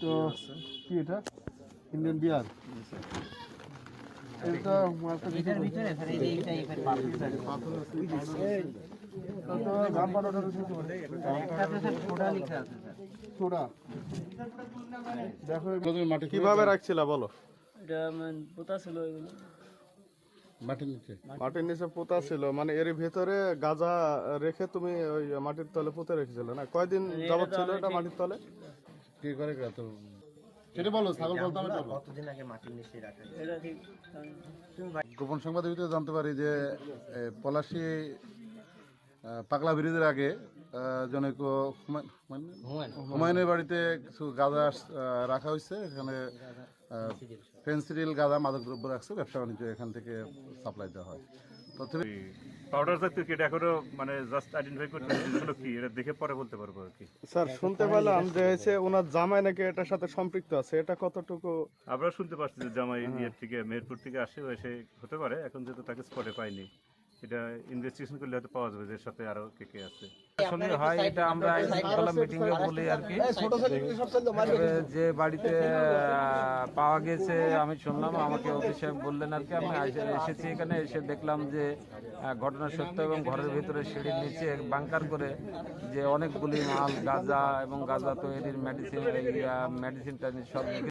তো কি এটা ইন্ডিয়ান বিয়ার এটা মার্কেট এটার ভিতরে স্যার এই টাইপের পাথর তো দাম বাড়ানোর কিছু বলে একটাতে স্যার সোডা লেখা আছে স্যার সোডা দেখো প্রথমে মাটি কিভাবে রাখছিলা বলো? এটা পোতা ছিল এগুলো মাটির নিচে পোতা ছিল, মানে এর ভিতরে গাঁজা রেখে তুমি ওই মাটির তলে পুঁতে রেখেছিলে না? কয়দিন যাবত ছিল এটা মাটির তলে? কি করে তো সেটা বলো, ছাগল বলতে আমি বলো। কতদিন আগে মাটির নিচে রাখা এটা ঠিক গোপন সংবাদের ভিতরে জানতে পারি যে পলাশী পাগলা ব্রিজের আগে জনৈক হুমায়ুনের বাড়িতে কিছু গাঁজা রাখা হয়েছে। এখানে ফেন্সিডিল গাঁজা মাদক দ্রব্য রাখছে, ব্যবসা বাণিজ্য এখান থেকে সাপ্লাই দেওয়া হয়। পাউডার জাতীয় কি এটা এখনো মানে জাস্ট আইডেন্টিফাই করতে হলো কি এটা দেখে পরে বলতে পারবো আর কি। স্যার শুনতে পেলাম যে হচ্ছে ওনার জামাই নাকি এটার সাথে সম্পৃক্ত আছে, এটা কতটুকু? আমরা শুনতে পাচ্ছি যে জামাই ইয়ের থেকে মেহেরপুর থেকে আসে, এসে হতে পারে। এখন যেহেতু তাকে স্পটে পাইনি, এটা ইনভেস্টিগেশন করলে হয়তো পাওয়া যাবে যে এর সাথে আরো কে কে আছে। আসলে হয় এটা আমরা শৃঙ্খলা মিটিং এ বলি আর কি। যে বাড়িতে পাওয়া গেছে আমি শুনলাম, আমাকে ওসি সাহেব বললেন আর কি। আমি এসেছি এখানে, এসে দেখলাম যে ঘটনা সত্য এবং ঘরের ভিতরে সিঁড়ির নিচে বাংকার করে যে অনেকগুলি মাল গাঁজা এবং গাঁজা তৈরির মেডিসিন টাইডিন সব